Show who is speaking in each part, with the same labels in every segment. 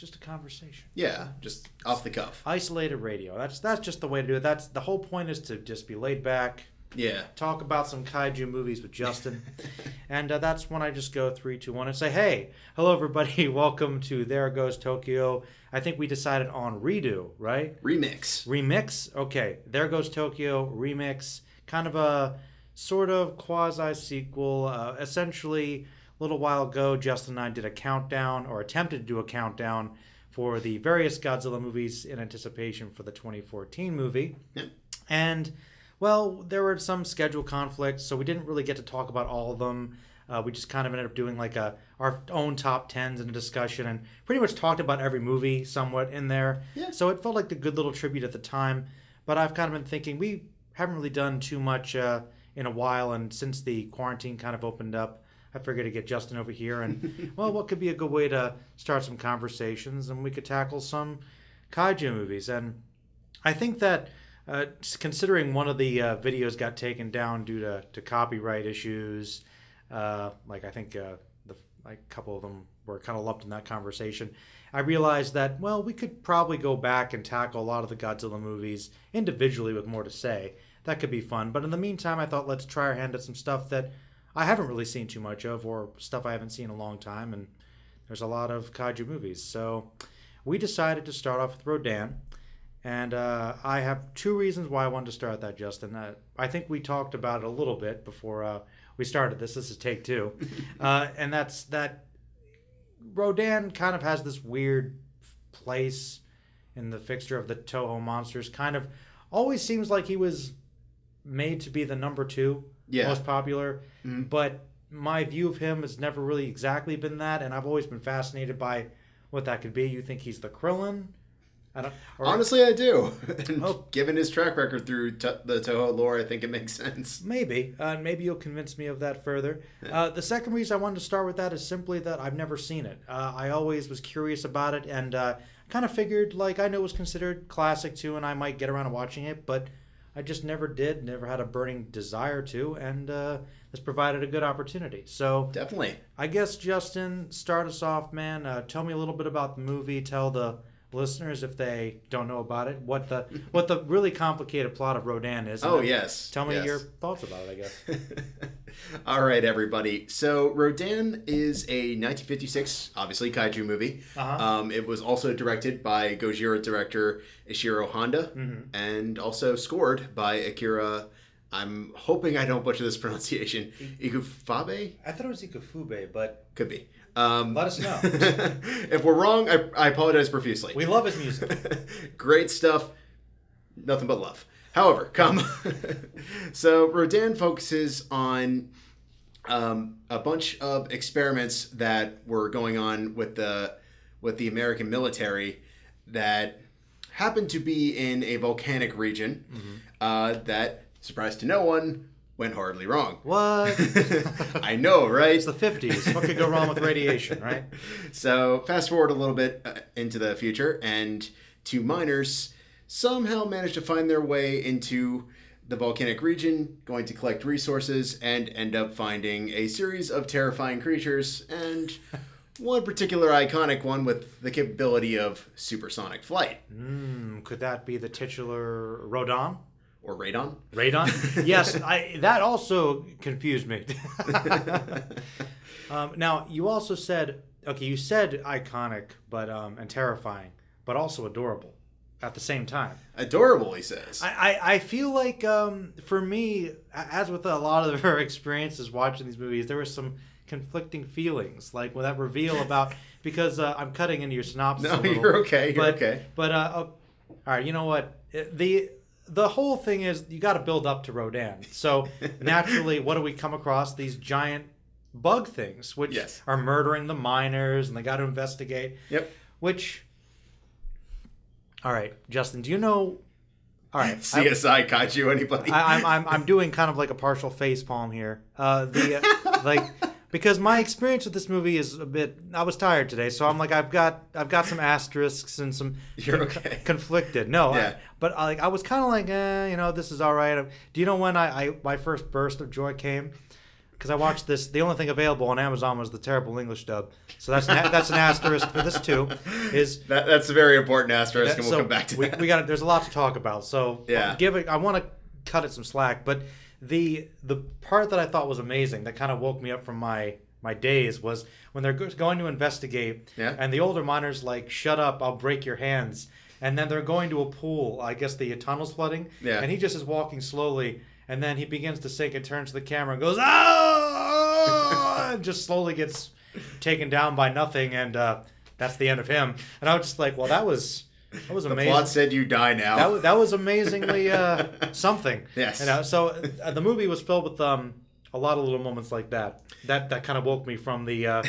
Speaker 1: just a conversation.
Speaker 2: Yeah, just off the cuff.
Speaker 1: Isolated radio. That's just the way to do it. That's the whole point, is to just be laid back.
Speaker 2: Yeah.
Speaker 1: Talk about some kaiju movies with Justin. And that's when I just go 3, 2, 1 and say, hey, hello everybody, welcome to There Goes Tokyo. I think we decided on redo, right? Remix? Okay. There Goes Tokyo, remix. Kind of a sort of quasi-sequel. Essentially, a little while ago, Justin and I did a countdown, or attempted to do a countdown, for the various Godzilla movies in anticipation for the 2014 movie.
Speaker 2: Yep.
Speaker 1: And... well, there were some schedule conflicts, so we didn't really get to talk about all of them. We just kind of ended up doing like our own top 10s in a discussion, and pretty much talked about every movie somewhat in there.
Speaker 2: Yeah.
Speaker 1: So it felt like a good little tribute at the time. But I've kind of been thinking, we haven't really done too much in a while, and since the quarantine kind of opened up, I figured to get Justin over here, and well, what could be a good way to start some conversations, and we could tackle some kaiju movies. And I think that... considering one of the videos got taken down due to copyright issues, like I think a couple of them were kind of lumped in that conversation, I realized that, well, we could probably go back and tackle a lot of the Godzilla movies individually with more to say. That could be fun. But in the meantime, I thought let's try our hand at some stuff that I haven't really seen too much of, or stuff I haven't seen in a long time, and there's a lot of kaiju movies. So we decided to start off with Rodan. And I have 2 reasons why I wanted to start that, Justin. I think we talked about it a little bit before we started this. This is take 2. And that's that Rodan kind of has this weird place in the fixture of the Toho monsters. Kind of always seems like he was made to be the number 2 most popular. Mm-hmm. But my view of him has never really exactly been that. And I've always been fascinated by what that could be. You think he's the Krillin?
Speaker 2: Honestly, I do. Given his track record through the Toho lore, I think it makes sense.
Speaker 1: Maybe. Maybe you'll convince me of that further. The second reason I wanted to start with that is simply that I've never seen it. I always was curious about it, and kind of figured, like, I know it was considered classic too, and I might get around to watching it, but I just never did, never had a burning desire to, and this provided a good opportunity. So
Speaker 2: definitely.
Speaker 1: I guess, Justin, start us off, man. Tell me a little bit about the movie. Tell the listeners, if they don't know about it, what the really complicated plot of Rodan is.
Speaker 2: Oh, yes.
Speaker 1: Tell me your thoughts about it, I guess.
Speaker 2: All right, everybody. So Rodan is a 1956, obviously, kaiju movie. Uh-huh. It was also directed by Gojira director Ishiro Honda, and also scored by Akira... I'm hoping I don't butcher this pronunciation. Ikufabe?
Speaker 1: I thought it was Ikufube, but...
Speaker 2: could be.
Speaker 1: Let us know.
Speaker 2: If we're wrong, I apologize profusely.
Speaker 1: We love his music.
Speaker 2: Great stuff. Nothing but love. However, so Rodan focuses on a bunch of experiments that were going on with the American military that happened to be in a volcanic region that, surprise to no one, went horribly wrong.
Speaker 1: What?
Speaker 2: I know, right?
Speaker 1: It's the 50s. What could go wrong with radiation, right?
Speaker 2: So fast forward a little bit into the future, and 2 miners somehow managed to find their way into the volcanic region, going to collect resources, and end up finding a series of terrifying creatures, and one particular iconic one with the capability of supersonic flight.
Speaker 1: Could that be the titular Rodan?
Speaker 2: Or Radon?
Speaker 1: Radon? Yes, that also confused me. Now, you also said, you said iconic but and terrifying, but also adorable at the same time.
Speaker 2: Adorable, he says.
Speaker 1: I feel like, for me, as with a lot of our experiences watching these movies, there were some conflicting feelings, like with that reveal about, because I'm cutting into your synopsis a little.
Speaker 2: You're okay, okay.
Speaker 1: But, all right, you know what? The whole thing is you got to build up to Rodan. So naturally, what do we come across? These giant bug things, which are murdering the miners, and they got to investigate.
Speaker 2: Yep.
Speaker 1: Which, all right, Justin, do you know? All right,
Speaker 2: CSI kaiju, anybody?
Speaker 1: I'm doing kind of like a partial face palm here. Because my experience with this movie is a bit... I was tired today, so I'm like, I've got some asterisks and some...
Speaker 2: You're okay.
Speaker 1: Conflicted. No, yeah. I was kind of like, this is all right. Do you know when my first burst of joy came? because I watched this. The only thing available on Amazon was the terrible English dub. So that's an asterisk for this too.
Speaker 2: That's a very important asterisk, and we'll
Speaker 1: so
Speaker 2: come back to that.
Speaker 1: We got. There's a lot to talk about. So
Speaker 2: Yeah.
Speaker 1: I want to cut it some slack, but the part that I thought was amazing, that kind of woke me up from my days, was when they're going to investigate, and the older miner's like, "Shut up! I'll break your hands." And then they're going to a pool. I guess the tunnel's flooding. Yeah. And he just is walking slowly. And then he begins to sink and turns to the camera and goes, "Ah!" and just slowly gets taken down by nothing. And that's the end of him. And I was just like, well, that was amazing.
Speaker 2: The plot said you die now.
Speaker 1: That was amazingly something.
Speaker 2: Yes.
Speaker 1: So the movie was filled with a lot of little moments like that. That kind of woke me from the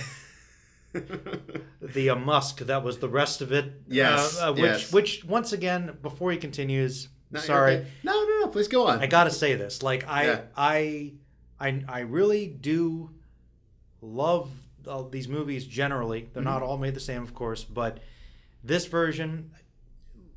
Speaker 1: musk that was the rest of it.
Speaker 2: Yes.
Speaker 1: Which once again, before he continues,
Speaker 2: No,
Speaker 1: sorry.
Speaker 2: okay. No, please go on.
Speaker 1: I gotta say this. Like I really do love these movies generally. They're not all made the same, of course, but this version,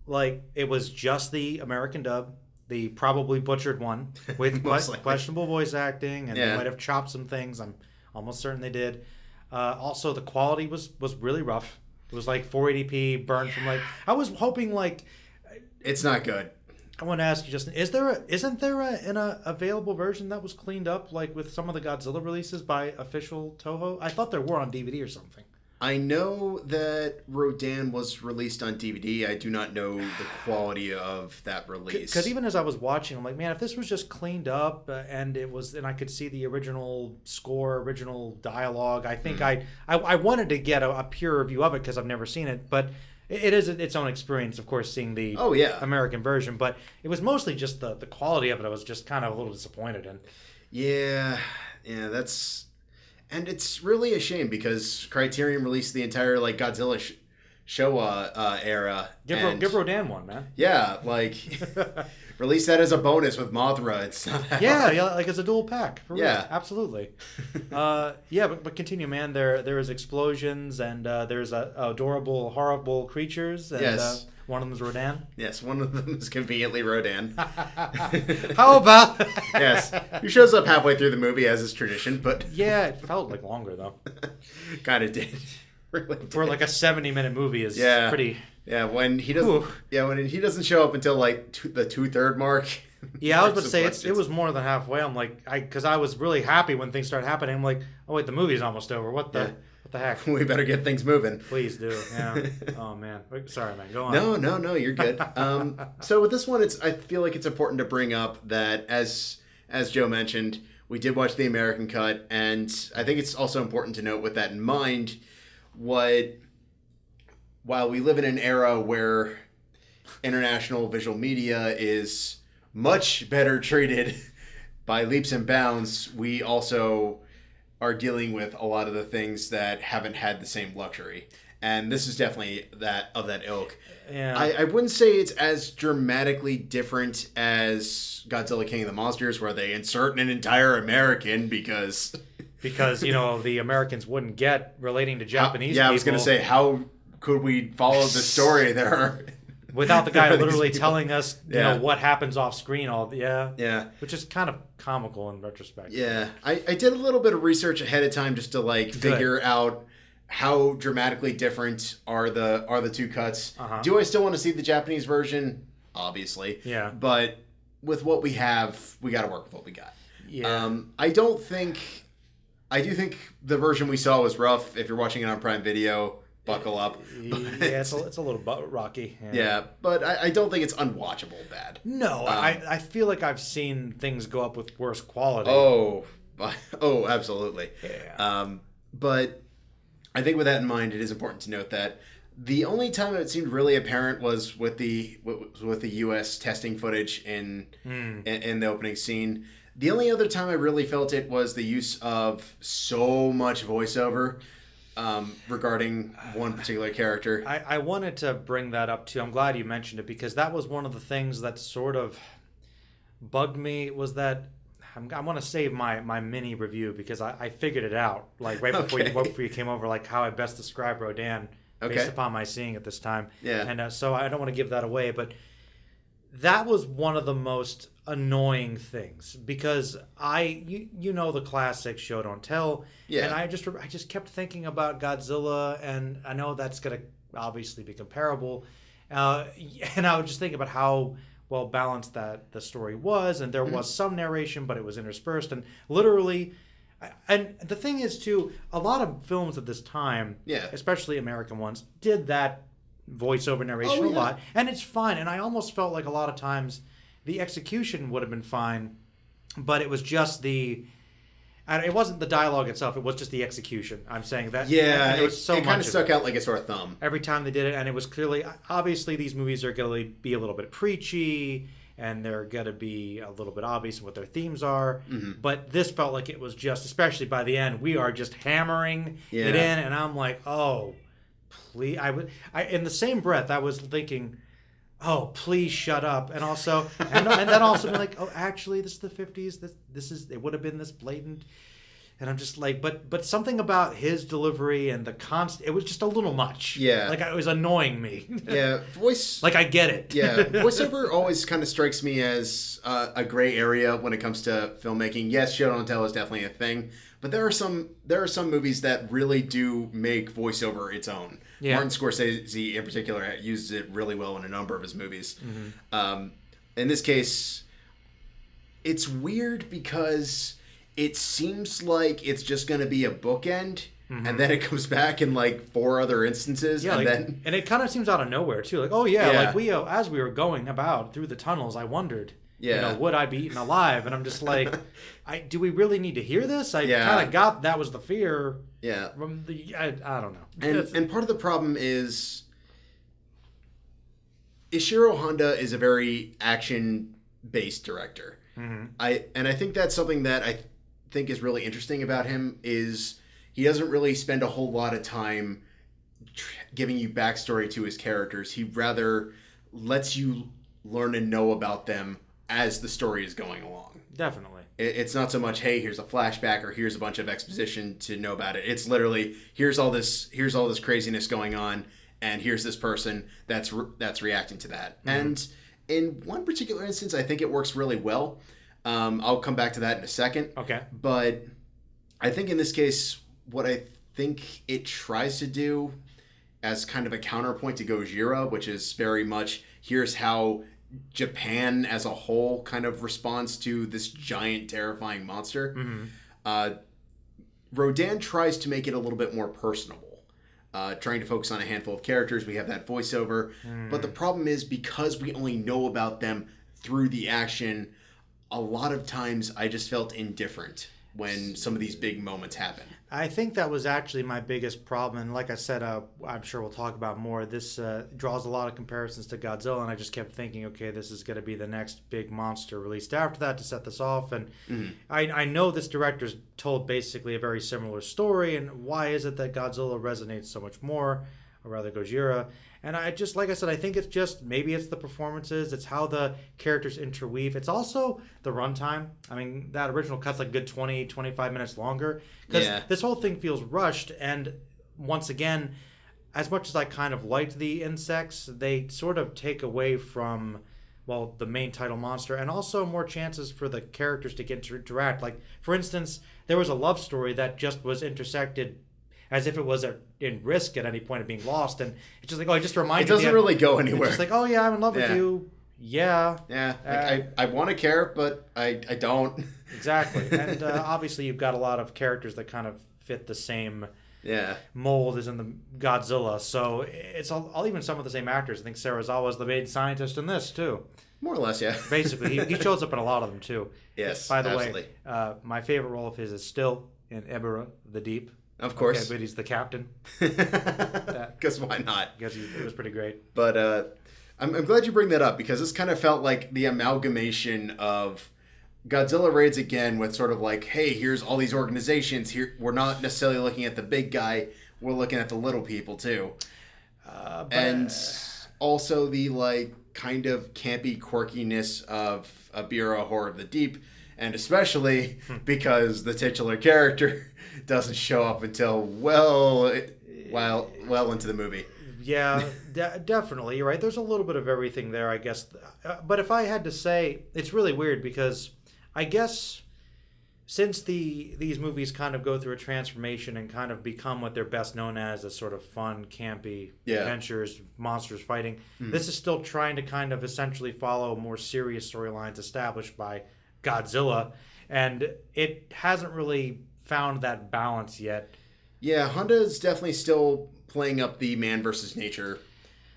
Speaker 1: like, it was just the American dub, the probably butchered one with questionable voice acting, and they might have chopped some things. I'm almost certain they did. Also, the quality was really rough. It was like 480p, burned from like. I was hoping like.
Speaker 2: It's not good.
Speaker 1: I want to ask you, Justin, isn't there an available version that was cleaned up, like with some of the Godzilla releases by official Toho? I thought there were on DVD or something.
Speaker 2: I know that Rodan was released on DVD. I do not know the quality of that release.
Speaker 1: Because even as I was watching, I'm like, man, if this was just cleaned up and I could see the original score, original dialogue, I think I wanted to get a pure review of it because I've never seen it, but it is its own experience, of course, seeing the American version. But it was mostly just the quality of it. I was just kind of a little disappointed in.
Speaker 2: Yeah, that's. And it's really a shame because Criterion released the entire like Godzilla Showa era.
Speaker 1: Give Rodan one, man.
Speaker 2: Yeah, like release that as a bonus with Mothra. It's not that hard.
Speaker 1: Like as a dual pack. For real. Absolutely. But continue, man. There is explosions and there's adorable, horrible creatures. And, one of them is Rodan.
Speaker 2: Yes, one of them is conveniently Rodan.
Speaker 1: How about that?
Speaker 2: Yes, he shows up halfway through the movie as is tradition, but
Speaker 1: yeah, it felt like longer though.
Speaker 2: Kind of did. Really did.
Speaker 1: For like a 70-minute movie is pretty.
Speaker 2: Yeah, when he doesn't. Yeah, when he doesn't show up until like the 2/3 mark.
Speaker 1: Yeah, I was about to say it was more than halfway. I'm like, because I was really happy when things started happening. I'm like, oh wait, the movie's almost over. What the heck?
Speaker 2: We better get things moving.
Speaker 1: Please do. Yeah. Oh man. Sorry, man. Go on.
Speaker 2: No, you're good. So with this one, I feel like it's important to bring up that as Joe mentioned, we did watch the American cut, and I think it's also important to note with that in mind, while we live in an era where international visual media is much better treated by leaps and bounds, we also are dealing with a lot of the things that haven't had the same luxury. And this is definitely that ilk.
Speaker 1: Yeah.
Speaker 2: I wouldn't say it's as dramatically different as Godzilla King of the Monsters, where they insert an entire American because
Speaker 1: the Americans wouldn't get relating to Japanese people.
Speaker 2: I was going to say, how could we follow the story there?
Speaker 1: Without the guy literally telling us, what happens off screen, which is kind of comical in retrospect.
Speaker 2: Yeah, I did a little bit of research ahead of time just to figure out how dramatically different are the two cuts. Do I still want to see the Japanese version? Obviously,
Speaker 1: yeah.
Speaker 2: But with what we have, we got to work with what we got.
Speaker 1: Yeah.
Speaker 2: I do think the version we saw was rough. If you're watching it on Prime Video, buckle up.
Speaker 1: Yeah, it's a little rocky.
Speaker 2: Yeah, but I don't think it's unwatchable bad.
Speaker 1: No, I feel like I've seen things go up with worse quality.
Speaker 2: Oh, absolutely.
Speaker 1: Yeah.
Speaker 2: But I think with that in mind, it is important to note that the only time it seemed really apparent was with the U.S. testing footage in the opening scene. The only other time I really felt it was the use of so much voiceover. Regarding one particular character.
Speaker 1: I wanted to bring that up too. I'm glad you mentioned it because that was one of the things that sort of bugged me was that I want to save my mini review because I figured it out like before you came over, like how I best describe Rodan based upon my seeing it this time.
Speaker 2: Yeah.
Speaker 1: And so I don't want to give that away, but that was one of the most annoying things because you know the classic show don't tell,
Speaker 2: Yeah.
Speaker 1: and I just kept thinking about Godzilla, and I know that's gonna obviously be comparable, and I was just thinking about how well balanced that the story was, and there was some narration, but it was interspersed, and literally. And the thing is, too, a lot of films at this time,
Speaker 2: Yeah.
Speaker 1: especially American ones, did that voiceover narration a lot, and it's fine. And I almost felt like a lot of times the execution would have been fine, but it was just it wasn't the dialogue itself, it was just the execution. I'm saying that.
Speaker 2: Yeah,
Speaker 1: it was so
Speaker 2: it kind
Speaker 1: much
Speaker 2: of stuck out like a sore thumb.
Speaker 1: every time they did it, and it was clearly, obviously, these movies are going to be a little bit preachy, and they're going to be a little bit obvious what their themes are. But this felt like it was just, especially by the end, we are just hammering it in, and I'm like, oh, please. In the same breath, I was thinking, oh, please shut up. And also, and then also be like, oh, actually, this is the 50s. It would have been this blatant. And I'm just like, but something about his delivery and it was just a little much.
Speaker 2: Yeah.
Speaker 1: Like, it was annoying me.
Speaker 2: Yeah, voice.
Speaker 1: Like, I get it.
Speaker 2: Yeah, voiceover always kind of strikes me as a gray area when it comes to filmmaking. Yes, show don't tell is definitely a thing, but there are some movies that really do make voiceover its own.
Speaker 1: Yeah.
Speaker 2: Martin Scorsese, in particular, uses it really well in a number of his movies. In this case, it's weird because it seems like it's just going to be a bookend, and then it comes back in like 4 other instances,
Speaker 1: Yeah, and it kind of seems out of nowhere too. Like, oh yeah, like as we were going about through the tunnels, I wondered, would I be eaten alive? And I'm just like, do we really need to hear this? I kind of got that was the fear.
Speaker 2: Yeah,
Speaker 1: from I don't know.
Speaker 2: And part of the problem is Ishiro Honda is a very action-based director. I think that's something that I think is really interesting about him is he doesn't really spend a whole lot of time giving you backstory to his characters. He rather lets you learn and know about them as the story is going along.
Speaker 1: Definitely.
Speaker 2: It's not so much, hey, here's a flashback or here's a bunch of exposition to know about it. It's literally here's all this craziness going on, and here's this person that's reacting to that. And in one particular instance, I think it works really well. I'll come back to that in a second.
Speaker 1: Okay.
Speaker 2: But I think in this case, what I think it tries to do as kind of a counterpoint to Gojira, which is very much, here's how Japan as a whole kind of responds to this giant, terrifying monster. Rodan tries to make it a little bit more personable. Trying to focus on a handful of characters. We have that voiceover. But the problem is, because we only know about them through the action, a lot of times I just felt indifferent when some of these big moments happen.
Speaker 1: I think that was actually my biggest problem. And like I said, I'm sure we'll talk about more. This draws a lot of comparisons to Godzilla, and I just kept thinking, okay, this is going to be the next big monster released after that to set this off. And I know this director's told basically a very similar story, and why is it that Godzilla resonates so much more, or rather Gojira? And I just, like I said, I think it's just, maybe it's the performances, it's how the characters interweave. It's also the runtime. I mean, that original cut's like a good 20, 25 minutes longer. Because this whole thing feels rushed. And once again, as much as I kind of liked the insects, they sort of take away from, well, the main title monster, and also more chances for the characters to get to interact. Like, for instance, there was a love story that just was intersected as if it was in risk at any point of being lost, and it's just like, oh, it just reminds me.
Speaker 2: It doesn't really go anywhere.
Speaker 1: It's just like, oh yeah, I'm in love with you. Yeah.
Speaker 2: Yeah. Like, I want to care, but I don't.
Speaker 1: Exactly. And obviously you've got a lot of characters that kind of fit the same mold as in the Godzilla. So it's all even some of the same actors. I think Serizawa's the main scientist in this too.
Speaker 2: More or less, yeah.
Speaker 1: Basically, he shows up in a lot of them too.
Speaker 2: Yes.
Speaker 1: By the
Speaker 2: absolutely.
Speaker 1: way, my favorite role of his is still in Ebirah, the Deep.
Speaker 2: Of course.
Speaker 1: Okay, but he's the captain.
Speaker 2: Because why not?
Speaker 1: Because it was pretty great.
Speaker 2: But I'm glad you bring that up, because this kind of felt like the amalgamation of Godzilla raids again with sort of like, hey, here's all these organizations. Here, we're not necessarily looking at the big guy. We're looking at the little people too. And also the like kind of campy quirkiness of Ebirah, Horror of the Deep. And especially because the titular character doesn't show up until well into the movie.
Speaker 1: Yeah, definitely. You're right. There's a little bit of everything there, I guess. But if I had to say, it's really weird because I guess since these movies kind of go through a transformation and kind of become what they're best known as sort of fun, campy adventures, monsters fighting, this is still trying to kind of essentially follow more serious storylines established by Godzilla, and it hasn't really found that balance yet.
Speaker 2: Yeah, Honda is definitely still playing up the man versus nature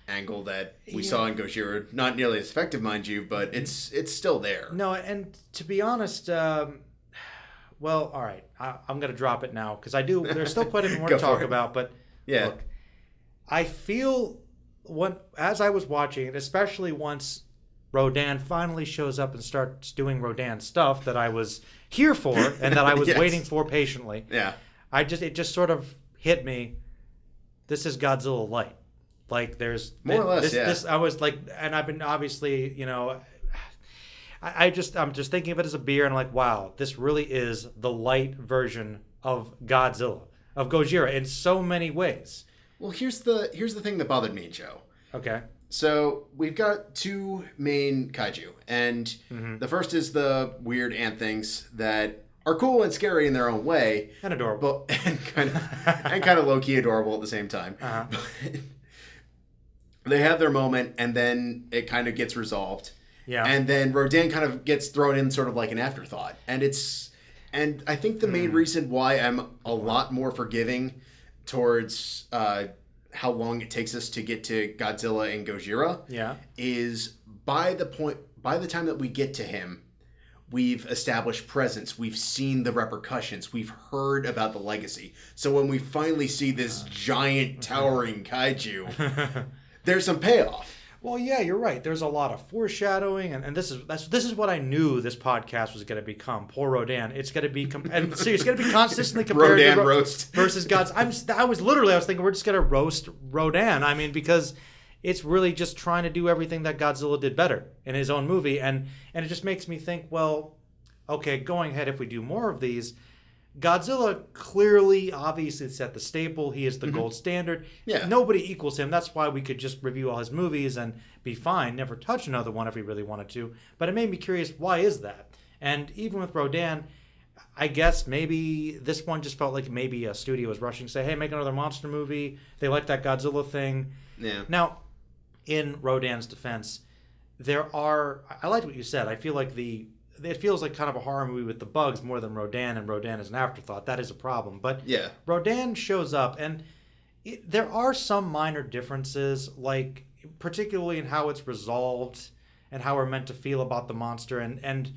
Speaker 2: angle that we saw in Gojira. Not nearly as effective, mind you, but it's still there.
Speaker 1: No, and to be honest, well, all right, I'm going to drop it now because there's still quite a bit more to talk about, but look, I feel as I was watching it, especially once Rodan finally shows up and starts doing Rodan stuff that I was here for and that I was waiting for patiently.
Speaker 2: Yeah.
Speaker 1: It just sort of hit me. This is Godzilla light. Like there's
Speaker 2: more or less,
Speaker 1: this I was like, and I've been obviously, I'm just thinking of it as a beer and I'm like, wow, this really is the light version of Godzilla, of Gojira in so many ways.
Speaker 2: Well, here's the thing that bothered me, Joe.
Speaker 1: Okay.
Speaker 2: So we've got two main kaiju, and the first is the weird ant things that are cool and scary in their own way,
Speaker 1: and adorable,
Speaker 2: and kind of low key adorable at the same time. They have their moment, and then it kind of gets resolved.
Speaker 1: Yeah,
Speaker 2: and then Rodan kind of gets thrown in sort of like an afterthought, and I think the main reason why I'm a lot more forgiving towards how long it takes us to get to Godzilla and Gojira is by the time that we get to him, we've established presence, we've seen the repercussions, we've heard about the legacy. So when we finally see this giant towering kaiju, there's some payoff.
Speaker 1: Well, yeah, you're right. There's a lot of foreshadowing, and this is what I knew this podcast was going to become. Poor Rodan. It's going to be it's going to be consistently compared
Speaker 2: Rodan
Speaker 1: to
Speaker 2: roast
Speaker 1: versus God's. I was thinking we're just going to roast Rodan. I mean, because it's really just trying to do everything that Godzilla did better in his own movie, and it just makes me think, well, okay, going ahead, if we do more of these, Godzilla clearly, obviously set the staple. He is the gold standard.
Speaker 2: Yeah.
Speaker 1: Nobody equals him. That's why we could just review all his movies and be fine, never touch another one if we really wanted to. But it made me curious, why is that? And even with Rodan, I guess maybe this one just felt like maybe a studio was rushing to say, hey, make another monster movie. They like that Godzilla thing.
Speaker 2: Yeah.
Speaker 1: Now, in Rodan's defense, I liked what you said. I feel like it feels like kind of a horror movie with the bugs more than Rodan, and Rodan is an afterthought. That is a problem. But Rodan shows up, and there are some minor differences, like particularly in how it's resolved and how we're meant to feel about the monster. And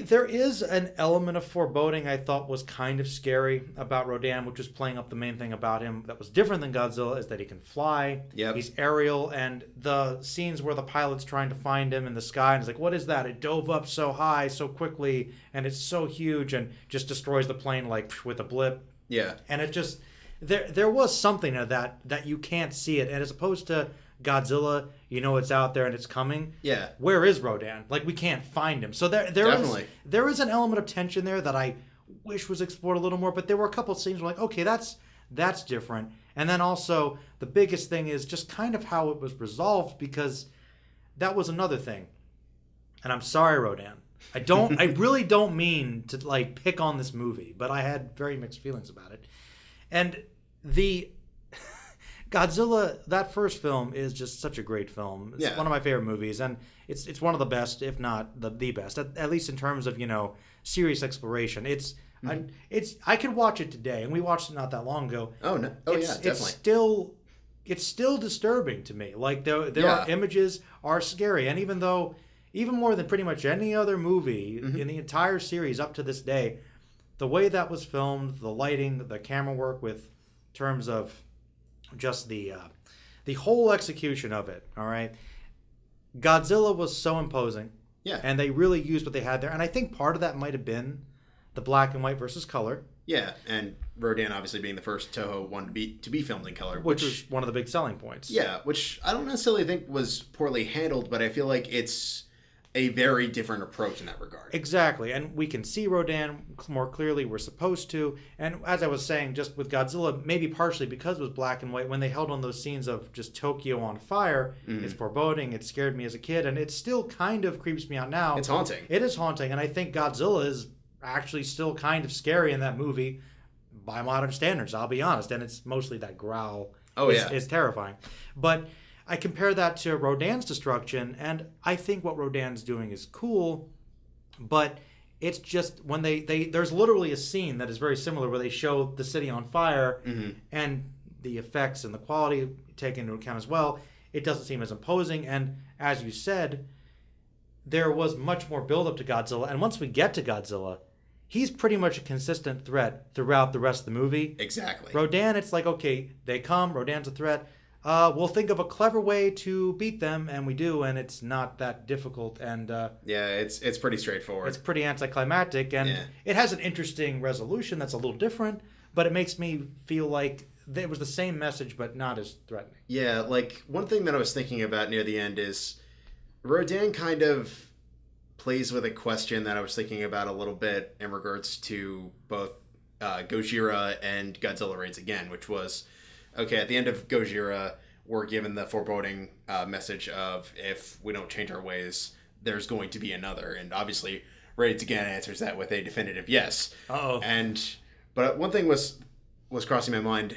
Speaker 1: there is an element of foreboding I thought was kind of scary about Rodan, which was playing up the main thing about him that was different than Godzilla, is that he can fly.
Speaker 2: Yep.
Speaker 1: He's aerial, and the scenes where the pilot's trying to find him in the sky, and it's like, what is that? It dove up so high, so quickly, and it's so huge, and just destroys the plane like with a blip.
Speaker 2: Yeah.
Speaker 1: And it just, there was something of that you can't see it, and as opposed to Godzilla, it's out there and it's coming.
Speaker 2: Yeah.
Speaker 1: Where is Rodan? Like, we can't find him. So there is an element of tension there that I wish was explored a little more, but there were a couple of scenes where like, okay, that's different. And then also the biggest thing is just kind of how it was resolved, because that was another thing. And I'm sorry, Rodan. I really don't mean to like pick on this movie, but I had very mixed feelings about it. And the Godzilla, that first film, is just such a great film. It's one of my favorite movies, and it's one of the best, if not the best, at least in terms of serious exploration. I could watch it today, and we watched it not that long ago.
Speaker 2: Oh no! Oh yeah, definitely.
Speaker 1: It's still disturbing to me. Like there are images are scary, and even more than pretty much any other movie in the entire series up to this day, the way that was filmed, the lighting, the camera work, with terms of just the whole execution of it, all right? Godzilla was so imposing.
Speaker 2: Yeah. And
Speaker 1: they really used what they had there. And I think part of that might have been the black and white versus color.
Speaker 2: Yeah, and Rodan obviously being the first Toho one to be filmed in color.
Speaker 1: Which was one of the big selling points.
Speaker 2: Yeah, which I don't necessarily think was poorly handled, but I feel like it's a very different approach in that regard.
Speaker 1: Exactly, and we can see Rodan more clearly. We're supposed to, and as I was saying, just with Godzilla, maybe partially because it was black and white. When they held on those scenes of just Tokyo on fire, it's foreboding. It scared me as a kid, and it still kind of creeps me out now.
Speaker 2: It's haunting.
Speaker 1: It is haunting, and I think Godzilla is actually still kind of scary in that movie by modern standards. I'll be honest, and it's mostly that growl.
Speaker 2: Oh yeah,
Speaker 1: is terrifying, but. I compare that to Rodan's destruction, and I think what Rodan's doing is cool, but it's just when there's literally a scene that is very similar where they show the city on fire and the effects and the quality taken into account as well. It doesn't seem as imposing, and as you said, there was much more build-up to Godzilla, and once we get to Godzilla, he's pretty much a consistent threat throughout the rest of the movie.
Speaker 2: Exactly.
Speaker 1: Rodan, it's like, okay, they come, Rodan's a threat. We'll think of a clever way to beat them, and we do, and it's not that difficult. And
Speaker 2: yeah, it's pretty straightforward.
Speaker 1: It's pretty anticlimactic, and it has an interesting resolution that's a little different, but it makes me feel like it was the same message, but not as threatening.
Speaker 2: Yeah, like one thing that I was thinking about near the end is Rodan kind of plays with a question that I was thinking about a little bit in regards to both Gojira and Godzilla Raids Again, which was, okay, at the end of Gojira, we're given the foreboding message of if we don't change our ways, there's going to be another. And obviously, Raids Again answers that with a definitive yes.
Speaker 1: Uh-oh.
Speaker 2: But one thing was crossing my mind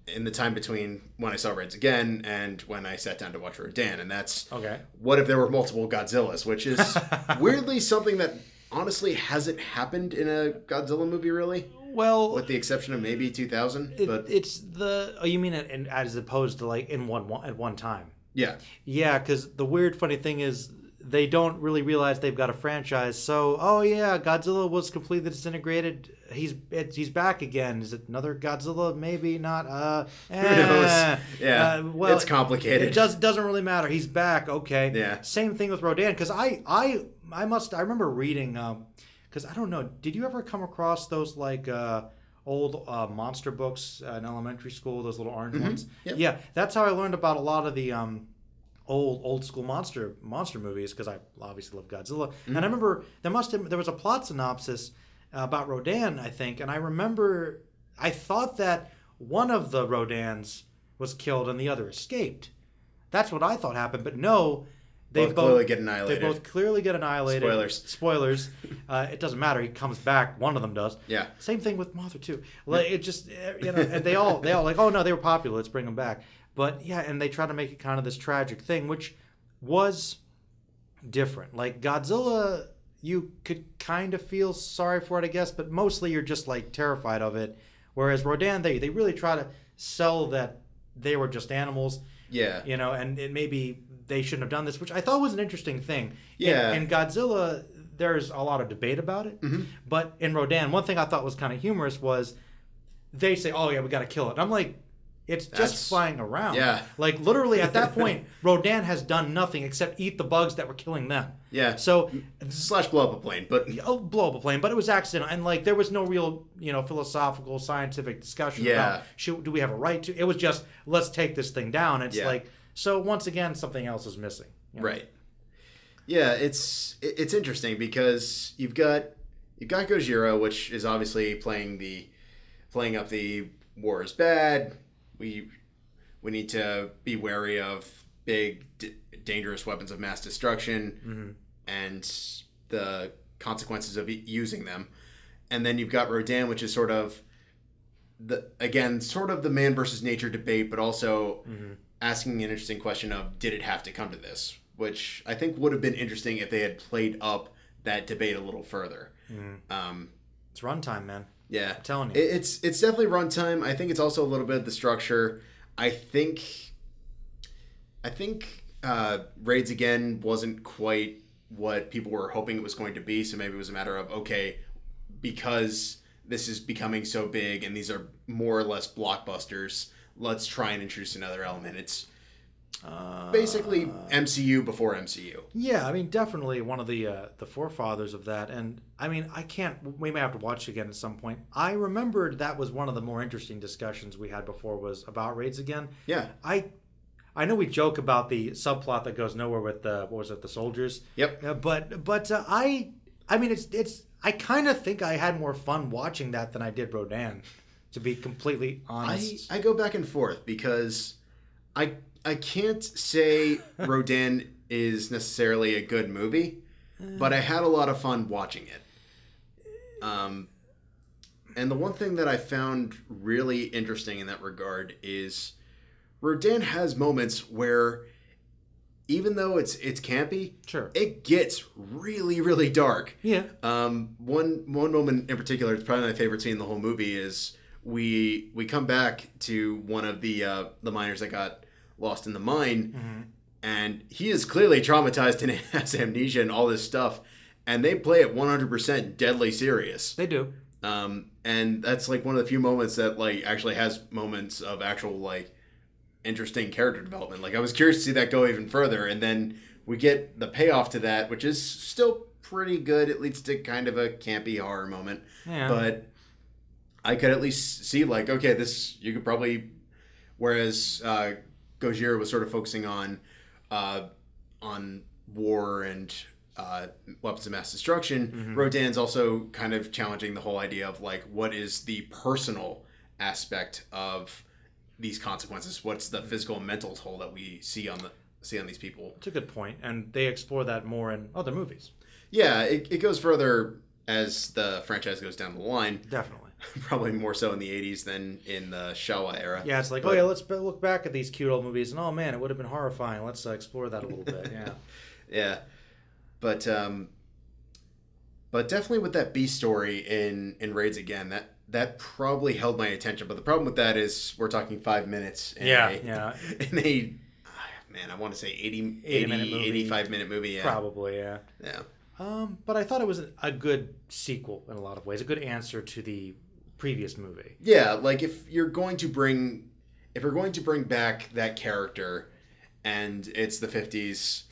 Speaker 2: in the time between when I saw Raids Again and when I sat down to watch Rodan, and that's,
Speaker 1: okay,
Speaker 2: what if there were multiple Godzillas, which is weirdly something that honestly hasn't happened in a Godzilla movie, really.
Speaker 1: Well,
Speaker 2: with the exception of maybe 2000, but
Speaker 1: it's the you mean it as opposed to like in at one time?
Speaker 2: Yeah,
Speaker 1: because the weird funny thing is they don't really realize they've got a franchise. So Godzilla was completely disintegrated. He's back again. Is it another Godzilla? Maybe not.
Speaker 2: Who knows? Yeah, well, it's complicated.
Speaker 1: It doesn't really matter. He's back. Okay.
Speaker 2: Yeah.
Speaker 1: Same thing with Rodan, because I remember reading. Because I don't know, did you ever come across those like old monster books in elementary school? Those little orange ones.
Speaker 2: Yep.
Speaker 1: Yeah, that's how I learned about a lot of the old school monster movies, because I obviously love Godzilla. And I remember there was a plot synopsis about Rodan, I think, and I remember I thought that one of the Rodans was killed and the other escaped. That's what I thought happened, but no. They both
Speaker 2: clearly get annihilated.
Speaker 1: They both clearly get annihilated. Spoilers. It doesn't matter. He comes back. One of them does.
Speaker 2: Yeah.
Speaker 1: Same thing with Mothra too. Like, it just, and they all like, oh no, they were popular. Let's bring them back. But yeah, and they try to make it kind of this tragic thing, which was different. Like Godzilla, you could kind of feel sorry for it, I guess, but mostly you're just like terrified of it. Whereas Rodan, they really try to sell that they were just animals.
Speaker 2: Yeah.
Speaker 1: And it maybe they shouldn't have done this, which I thought was an interesting thing.
Speaker 2: Yeah.
Speaker 1: And Godzilla, there's a lot of debate about it. Mm-hmm. But in Rodan, one thing I thought was kind of humorous was they say, oh, yeah, we got to kill it. And I'm like, it's just flying around.
Speaker 2: Yeah.
Speaker 1: Like, literally, at that point, Rodan has done nothing except eat the bugs that were killing them.
Speaker 2: Yeah.
Speaker 1: So
Speaker 2: / blow up a plane, but
Speaker 1: blow up a plane, but it was accidental, and like there was no real, philosophical, scientific discussion about do we have a right to. It was just let's take this thing down. It's like, so once again, something else is missing.
Speaker 2: Right. Yeah, it's interesting because you've got Gojira, which is obviously playing up the war is bad. We need to be wary of big, dangerous weapons of mass destruction and the consequences of using them. And then you've got Rodan, which is sort of the man versus nature debate, but also asking an interesting question of, did it have to come to this? Which I think would have been interesting if they had played up that debate a little further.
Speaker 1: It's runtime, man.
Speaker 2: Yeah,
Speaker 1: I'm telling you,
Speaker 2: it's definitely runtime. I think it's also a little bit of the structure. I think Raids Again wasn't quite what people were hoping it was going to be. So maybe it was a matter of, okay, because this is becoming so big and these are more or less blockbusters, let's try and introduce another element. It's basically MCU before MCU.
Speaker 1: Yeah, I mean, definitely one of the forefathers of that. And I mean, we may have to watch it again at some point. I remembered that was one of the more interesting discussions we had before was about Raids Again.
Speaker 2: Yeah.
Speaker 1: I I know we joke about the subplot that goes nowhere with the soldiers.
Speaker 2: Yep.
Speaker 1: But I mean it's I kind of think I had more fun watching that than I did Rodan, to be completely honest.
Speaker 2: I go back and forth because I can't say Rodan is necessarily a good movie, but I had a lot of fun watching it. And the one thing that I found really interesting in that regard is Rodan has moments where, even though it's campy,
Speaker 1: Sure,
Speaker 2: it gets really, really dark.
Speaker 1: yeah.
Speaker 2: One moment in particular, it's probably my favorite scene in the whole movie, is we come back to one of the miners that got lost in the mine, and he is clearly traumatized and has amnesia and all this stuff, and they play it 100% deadly serious.
Speaker 1: They do.
Speaker 2: And that's like one of the few moments that like actually has moments of actual like interesting character development. Like I was curious to see that go even further, and then we get the payoff to that, which is still pretty good. It leads to kind of a campy horror moment, but I could at least see like, okay, this you could probably, whereas Gojira was sort of focusing on war and weapons of mass destruction, Rodan's also kind of challenging the whole idea of like, what is the personal aspect of these consequences? What's the physical and mental toll that we see on these people?
Speaker 1: It's a good point, and they explore that more in other movies.
Speaker 2: Yeah, it goes further as the franchise goes down the line.
Speaker 1: Definitely.
Speaker 2: Probably more so in the 80s than in the Showa era.
Speaker 1: Yeah, it's like, oh yeah, let's look back at these cute old movies, and oh man, it would have been horrifying. Let's explore that a little bit. Yeah.
Speaker 2: Yeah. But definitely with that B story in Raids Again, that probably held my attention. But the problem with that is we're talking 5 minutes. In a man, I want to say 80 minute movie, 85 minute movie. Yeah.
Speaker 1: Probably, yeah.
Speaker 2: Yeah.
Speaker 1: But I thought it was a good sequel in a lot of ways, a good answer to the previous movie.
Speaker 2: Yeah, like if you're going to bring back that character, and it's the 50s,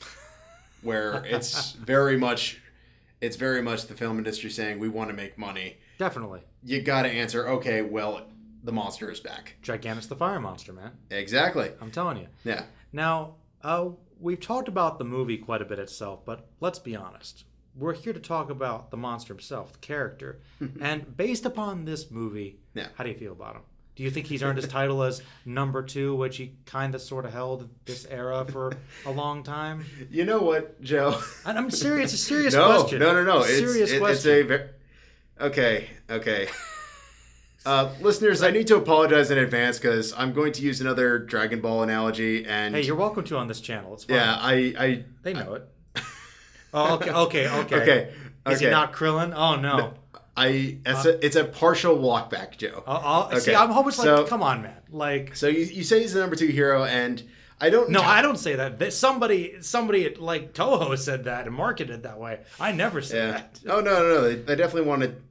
Speaker 2: where it's very much the film industry saying we want to make money.
Speaker 1: Definitely.
Speaker 2: You got to answer, okay, well, the monster is back.
Speaker 1: Gigantus the fire monster, man.
Speaker 2: Exactly.
Speaker 1: I'm telling you.
Speaker 2: Yeah.
Speaker 1: Now, we've talked about the movie quite a bit itself, but let's be honest. We're here to talk about the monster himself, the character. And based upon this movie, how do you feel about him? Do you think he's earned his title as number 2, which he kind of sort of held this era for a long time?
Speaker 2: You know what, Joe?
Speaker 1: I'm serious. It's a serious question.
Speaker 2: No.
Speaker 1: It's a
Speaker 2: Okay. Listeners, I need to apologize in advance because I'm going to use another Dragon Ball analogy. And
Speaker 1: hey, you're welcome to on this channel. It's fine.
Speaker 2: Yeah,
Speaker 1: they know it. Oh, okay. Is he not Krillin? Oh no.
Speaker 2: It's a partial walk back, Joe.
Speaker 1: See, I'm hoping come on, man. Like,
Speaker 2: so you say he's the number 2 hero, and I don't.
Speaker 1: No, I don't say that. Somebody like Toho said that and marketed it that way. I never said that.
Speaker 2: Oh no. They definitely wanted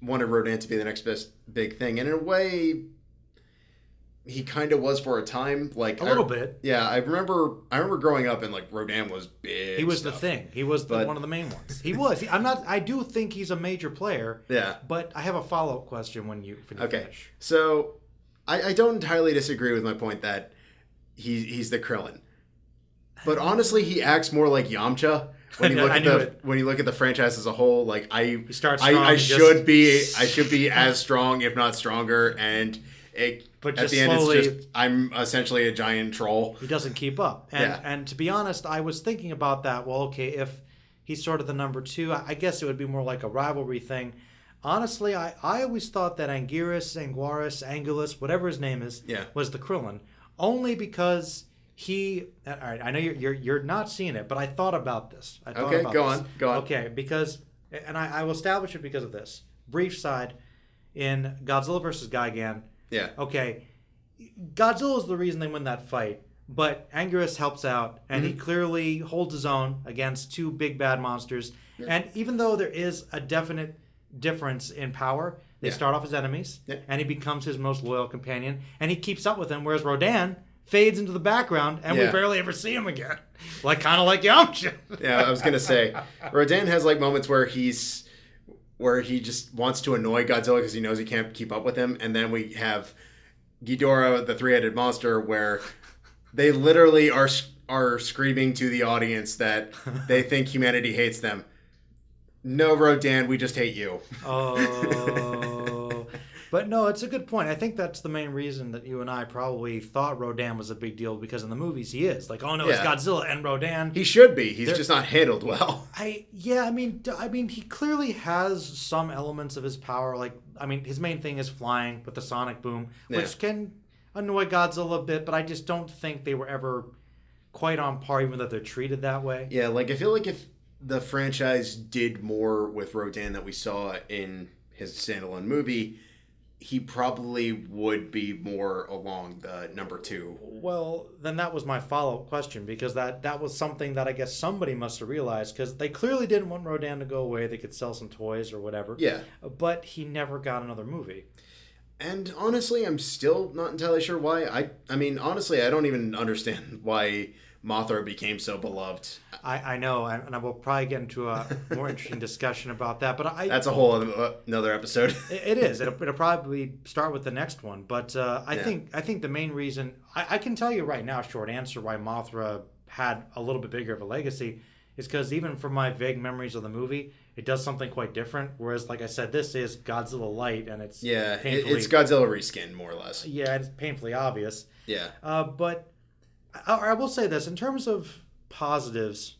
Speaker 2: Rodan to be the next best big thing, and in a way, he kind of was for a time. Like
Speaker 1: a little bit.
Speaker 2: Yeah, I remember growing up and like Rodan was big.
Speaker 1: He was the thing. He was one of the main ones. He was. I do think he's a major player.
Speaker 2: Yeah.
Speaker 1: But I have a follow-up question when you finish.
Speaker 2: So I don't entirely disagree with my point that he's the Krillin. But honestly, he acts more like Yamcha when you look at the franchise as a whole. Like I should be as strong, if not stronger, and at the end, it's just I'm essentially a giant troll.
Speaker 1: He doesn't keep up. And to be honest, I was thinking about that. Well, okay, if he's sort of the number 2, I guess it would be more like a rivalry thing. Honestly, I always thought that Anguirus, whatever his name is, was the Krillin. Only because he... All right, I know you're not seeing it, but I thought about this.
Speaker 2: Go on.
Speaker 1: Okay, because... And I will establish it because of this. Brief side, in Godzilla vs. Gigan...
Speaker 2: Yeah.
Speaker 1: Okay, Godzilla is the reason they win that fight, but Anguirus helps out, and he clearly holds his own against 2 big bad monsters. Yeah. And even though there is a definite difference in power, they start off as enemies, and he becomes his most loyal companion, and he keeps up with him, whereas Rodan fades into the background, and we barely ever see him again. Kind of like Yamcha.
Speaker 2: Yeah, I was going to say, Rodan has like moments where he just wants to annoy Godzilla because he knows he can't keep up with him. And then we have Ghidorah, the 3-headed monster, where They literally are screaming to the audience that they think humanity hates them. No, Rodan, we just hate you.
Speaker 1: Oh. But no, it's a good point. I think that's the main reason that you and I probably thought Rodan was a big deal, because in the movies he is. Like, oh no, it's
Speaker 2: Yeah.
Speaker 1: Godzilla and Rodan.
Speaker 2: He should be. He's just not handled well.
Speaker 1: I mean, he clearly has some elements of his power. Like, I mean, his main thing is flying with the sonic boom, which can annoy Godzilla a bit, but I just don't think they were ever quite on par, even though they're treated that way.
Speaker 2: Yeah, like I feel like if the franchise did more with Rodan that we saw in his standalone movie, he probably would be more along the number 2.
Speaker 1: Well, then that was my follow-up question, because that was something that I guess somebody must have realized, because they clearly didn't want Rodan to go away. They could sell some toys or whatever.
Speaker 2: Yeah.
Speaker 1: But he never got another movie.
Speaker 2: And honestly, I'm still not entirely sure why. I mean, honestly, I don't even understand why Mothra became so beloved.
Speaker 1: I know, and I will probably get into a more interesting discussion about that. But
Speaker 2: that's a whole another episode.
Speaker 1: It is. It'll probably start with the next one. But I think the main reason I can tell you right now, short answer, why Mothra had a little bit bigger of a legacy is because even from my vague memories of the movie, it does something quite different. Whereas, like I said, this is Godzilla Light, and it's
Speaker 2: it's Godzilla reskin, more or less.
Speaker 1: Yeah, it's painfully obvious.
Speaker 2: Yeah.
Speaker 1: But I will say this, in terms of positives,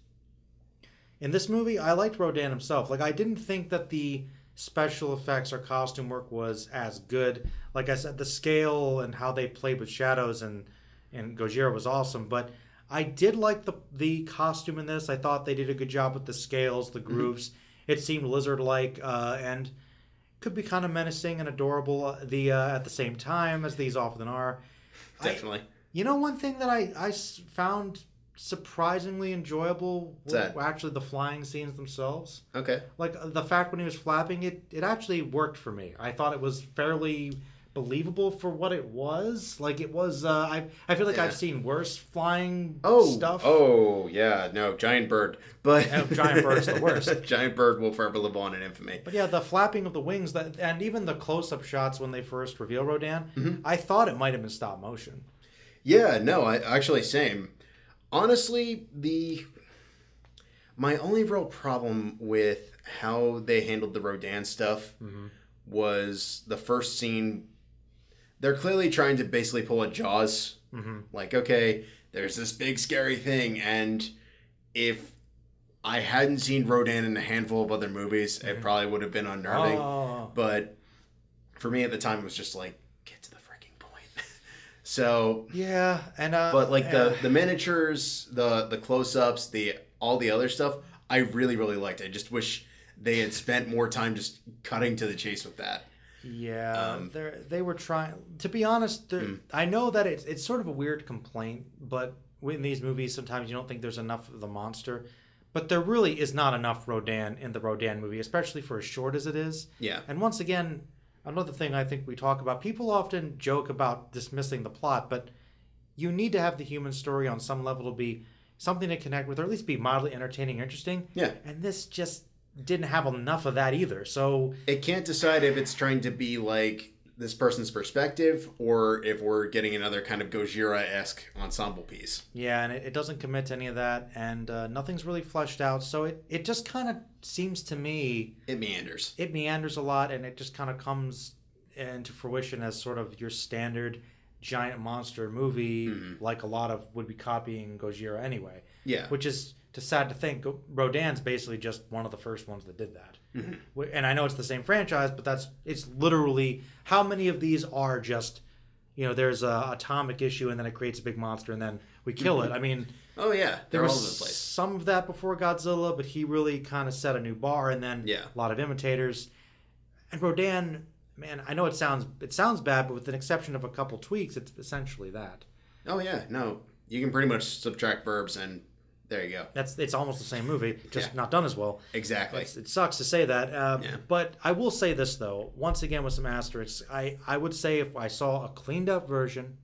Speaker 1: in this movie, I liked Rodan himself. Like, I didn't think that the special effects or costume work was as good. Like I said, the scale and how they played with shadows and Gojira was awesome. But I did like the costume in this. I thought they did a good job with the scales, the grooves. Mm-hmm. It seemed lizard-like and could be kind of menacing and adorable at the same time, as these often are.
Speaker 2: Definitely.
Speaker 1: You know, one thing that I found surprisingly enjoyable were actually the flying scenes themselves.
Speaker 2: Okay.
Speaker 1: Like, the fact when he was flapping, it actually worked for me. I thought it was fairly believable for what it was. Like, it was, I feel like I've seen worse flying stuff.
Speaker 2: Oh, yeah. No, giant bird. But
Speaker 1: giant bird's the worst.
Speaker 2: Giant bird will forever live on in infamy.
Speaker 1: But yeah, the flapping of the wings, and even the close-up shots when they first reveal Rodan, I thought it might have been stop motion.
Speaker 2: Yeah, no, I actually same. Honestly, my only real problem with how they handled the Rodan stuff was the first scene. They're clearly trying to basically pull a Jaws. Like, okay, there's this big scary thing, and if I hadn't seen Rodan in a handful of other movies, it probably would have been unnerving.
Speaker 1: Oh.
Speaker 2: But for me at the time, it was just like, get to the freaking point. So
Speaker 1: yeah, and
Speaker 2: but like the miniatures, the close-ups, all the other stuff, I really, really liked. I just wish they had spent more time just cutting to the chase with that.
Speaker 1: Yeah, they were trying. To be honest, I know that it's sort of a weird complaint, but in these movies, sometimes you don't think there's enough of the monster. But there really is not enough Rodan in the Rodan movie, especially for as short as it is.
Speaker 2: Yeah.
Speaker 1: And once again, another thing I think we talk about, people often joke about dismissing the plot, but you need to have the human story on some level to be something to connect with, or at least be mildly entertaining, interesting.
Speaker 2: Yeah.
Speaker 1: And this just didn't have enough of that either. So
Speaker 2: it can't decide if it's trying to be like this person's perspective or if we're getting another kind of Gojira-esque ensemble piece.
Speaker 1: Yeah, and it doesn't commit to any of that, and nothing's really fleshed out. So it just kind of seems to me...
Speaker 2: It meanders.
Speaker 1: It meanders a lot, and it just kind of comes into fruition as sort of your standard giant monster movie, like a lot of would be copying Gojira anyway.
Speaker 2: Yeah.
Speaker 1: Which is sad to think. Rodan's basically just one of the first ones that did that. And I know it's the same franchise, but it's literally... How many of these are just, there's a atomic issue and then it creates a big monster and then we kill it? I mean...
Speaker 2: Oh, yeah.
Speaker 1: There
Speaker 2: all
Speaker 1: was
Speaker 2: over the place.
Speaker 1: Some of that before Godzilla, but he really kind of set a new bar, and then a lot of imitators. And Rodan, man, I know it sounds bad, but with an exception of a couple tweaks, it's essentially that.
Speaker 2: Oh, yeah. No, you can pretty much subtract verbs and there you go.
Speaker 1: It's almost the same movie, just not done as well.
Speaker 2: Exactly.
Speaker 1: It sucks to say that. But I will say this, though, once again with some asterisks. I would say if I saw a cleaned up version,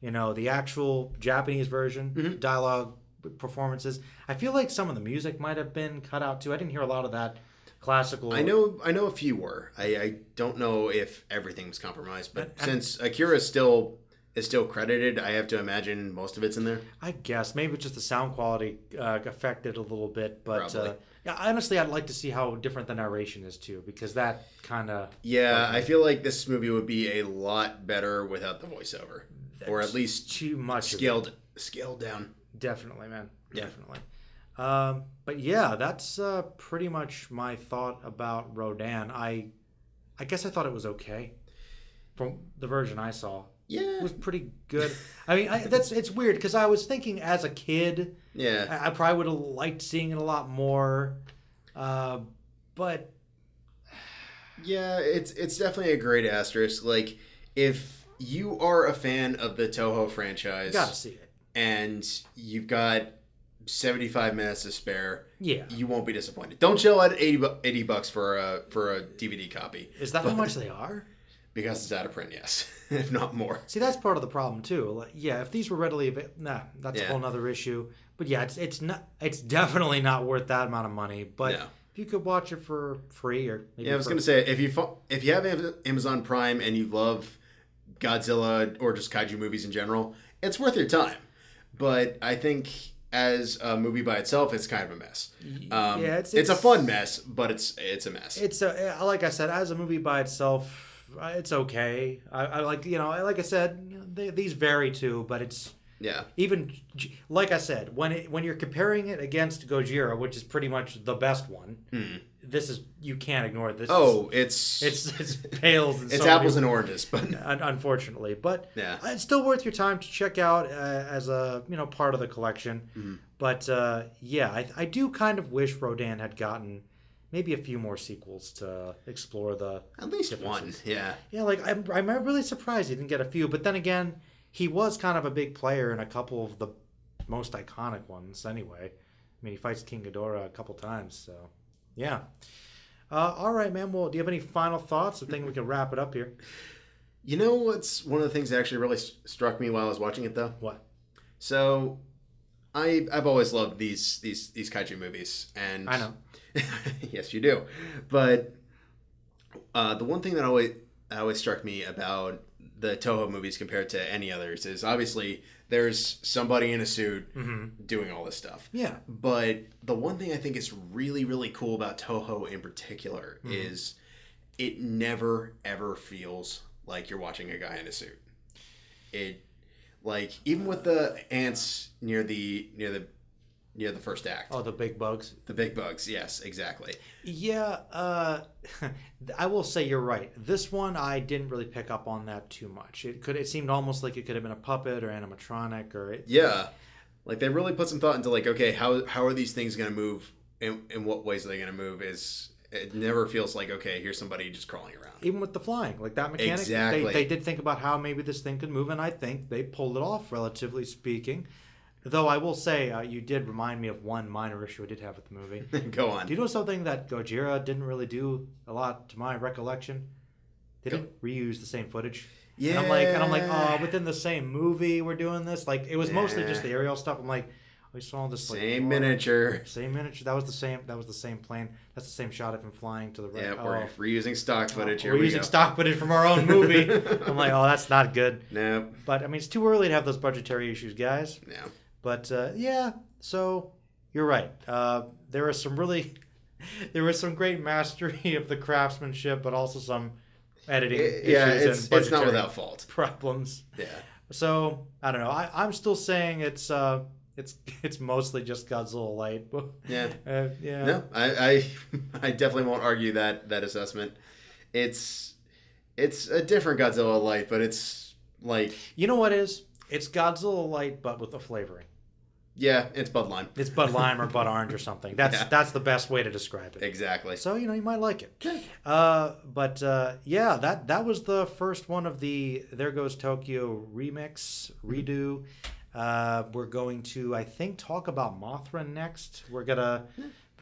Speaker 1: the actual Japanese version, dialogue, performances, I feel like some of the music might have been cut out too. I didn't hear a lot of that classical.
Speaker 2: I know a few were. I don't know if everything was compromised, but since Akira is still is still credited. I have to imagine most of it's in there.
Speaker 1: I guess maybe just the sound quality affected a little bit, but
Speaker 2: Probably.
Speaker 1: yeah, honestly, I'd like to see how different the narration is too, because that kind of
Speaker 2: Yeah, I feel like this movie would be a lot better without the voiceover, or at least
Speaker 1: too much
Speaker 2: scaled down.
Speaker 1: Definitely, man.
Speaker 2: Yeah.
Speaker 1: Definitely. But yeah, that's pretty much my thought about Rodan. I guess I thought it was okay from the version I saw.
Speaker 2: Yeah,
Speaker 1: It was pretty good. I mean, it's weird because I was thinking as a kid,
Speaker 2: yeah,
Speaker 1: I probably would have liked seeing it a lot more. But
Speaker 2: yeah. It's definitely a great asterisk. Like, if you are a fan of the Toho franchise,
Speaker 1: gotta see it.
Speaker 2: and you've got 75 minutes to spare,
Speaker 1: Yeah.
Speaker 2: you won't be disappointed. Don't chill at $80 for a DVD copy.
Speaker 1: Is that how much they are?
Speaker 2: Because it's out of print, yes, if not more.
Speaker 1: See, that's part of the problem too. Like, yeah, if these were readily available, that's a
Speaker 2: Yeah.
Speaker 1: whole nother issue. But yeah, it's definitely not worth that amount of money. But
Speaker 2: No.
Speaker 1: if you could watch it for free or maybe
Speaker 2: Yeah, I was gonna say if you have Amazon Prime and you love Godzilla or just kaiju movies in general, it's worth your time. But I think as a movie by itself, it's kind of a mess.
Speaker 1: Yeah,
Speaker 2: it's a fun mess, but it's a mess.
Speaker 1: It's like I said, as a movie by itself, it's okay. I like like I said, these vary too, but it's
Speaker 2: Yeah,
Speaker 1: even like I said when you're comparing it against Gojira, which is pretty much the best one. This is you can't ignore this.
Speaker 2: Oh,
Speaker 1: it's pales.
Speaker 2: it's apples and oranges, but
Speaker 1: unfortunately, but
Speaker 2: yeah,
Speaker 1: it's still worth your time to check out as a part of the collection. But yeah, I do kind of wish Rodan had gotten maybe a few more sequels to explore the
Speaker 2: at least one.
Speaker 1: differences.
Speaker 2: Yeah,
Speaker 1: Yeah, like I'm really surprised he didn't get a few. But then again, he was kind of a big player in a couple of the most iconic ones. Anyway, I mean, he fights King Ghidorah a couple times, so yeah. All right, man. Well, do you have any final thoughts? I think we can wrap it up here.
Speaker 2: you know what's one of the things that actually really struck me while I was watching it though?
Speaker 1: What?
Speaker 2: So, I've always loved these kaiju movies, and
Speaker 1: I know.
Speaker 2: yes, you do. But the one thing that always struck me about the Toho movies compared to any others is obviously there's somebody in a suit doing all this stuff.
Speaker 1: Yeah.
Speaker 2: But the one thing I think is really, really cool about Toho in particular is it never, ever feels like you're watching a guy in a suit. It, like, even with the ants near the first act.
Speaker 1: Oh, the big bugs.
Speaker 2: The big bugs, yes, exactly.
Speaker 1: Yeah, I will say you're right. This one I didn't really pick up on that too much. It seemed almost like it could have been a puppet or animatronic or
Speaker 2: Yeah. Like they really put some thought into like, okay, how are these things gonna move? In what ways are they gonna move? It never feels like, okay, here's somebody just crawling around.
Speaker 1: even with the flying, like that mechanic.
Speaker 2: Exactly.
Speaker 1: They did think about how maybe this thing could move, and I think they pulled it off, relatively speaking. Though I will say, you did remind me of one minor issue I did have with the movie.
Speaker 2: Go on.
Speaker 1: Do you know something that Gojira didn't really do a lot, to my recollection? They didn't reuse the same footage.
Speaker 2: Yeah.
Speaker 1: And I'm like, oh, within the same movie we're doing this. Like it was mostly just the aerial stuff. I'm like, we saw this like
Speaker 2: Same miniature.
Speaker 1: Same miniature. That was the same plane. That's the same shot of him flying to the right.
Speaker 2: Yeah, we're reusing stock footage. Here
Speaker 1: We're
Speaker 2: we
Speaker 1: using
Speaker 2: go.
Speaker 1: stock footage from our own movie. I'm like, oh, that's not good.
Speaker 2: No.
Speaker 1: But I mean, it's too early to have those budgetary issues, guys.
Speaker 2: No.
Speaker 1: But yeah, so you're right. There was some great mastery of the craftsmanship, but also some editing issues and
Speaker 2: it's not
Speaker 1: budgetary
Speaker 2: without fault.
Speaker 1: problems.
Speaker 2: Yeah.
Speaker 1: So I don't know. I'm still saying it's mostly just Godzilla light.
Speaker 2: Yeah.
Speaker 1: Yeah.
Speaker 2: No, I definitely won't argue that assessment. It's a different Godzilla light, but it's like,
Speaker 1: You know what is? It's Godzilla light, but with a flavoring.
Speaker 2: yeah, it's Bud Lime.
Speaker 1: It's Bud Lime or Bud Orange or something. That's the best way to describe it.
Speaker 2: Exactly.
Speaker 1: So you might like it. But yeah, that was the first one of the There Goes Tokyo remix redo. We're going to, I think, talk about Mothra next. We're gonna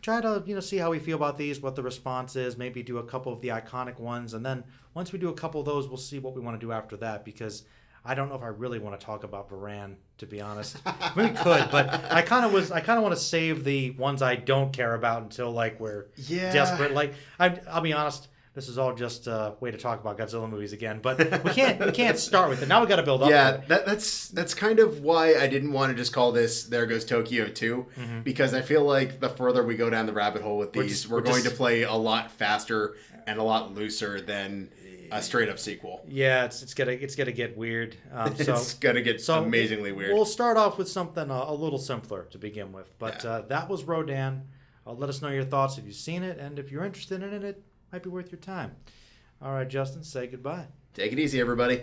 Speaker 1: try to see how we feel about these, what the response is. Maybe do a couple of the iconic ones, and then once we do a couple of those, we'll see what we want to do after that, because I don't know if I really want to talk about Varan, to be honest. We could, but I kind of want to save the ones I don't care about until like we're desperate. Like I'll be honest, this is all just a way to talk about Godzilla movies again. But we can't start with it. Now we got to build up.
Speaker 2: Yeah,
Speaker 1: to it.
Speaker 2: that's kind of why I didn't want to just call this "There Goes Tokyo 2," because I feel like the further we go down the rabbit hole with these, we're going to play a lot faster and a lot looser than a straight up sequel.
Speaker 1: Yeah, it's gonna get weird.
Speaker 2: It's gonna get amazingly weird.
Speaker 1: We'll start off with something a little simpler to begin with. But that was Rodan. Let us know your thoughts if you've seen it, and if you're interested in it, it might be worth your time. All right, Justin, say goodbye.
Speaker 2: Take it easy, everybody.